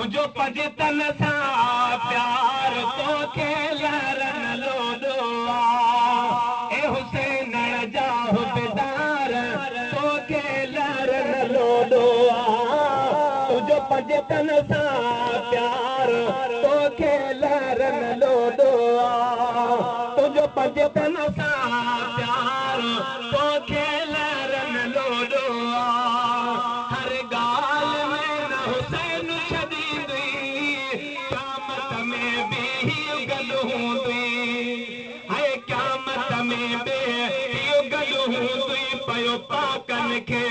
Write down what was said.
तुझो पंजतन सा प्यार तो के लरन लो दुआ ए हुसैन जा हुबदार तो के लरन लो दुआ तुझो पंजतन सा प्यार तो के लरन लो दुआ तुझो पंजतन सा प्यार तो के लरन लो दुआ हर गाल में न हुसैन छदीदी क़यामत में भी गल हूंदी है क़यामत में भी गल हूंदी पयो पाकन खे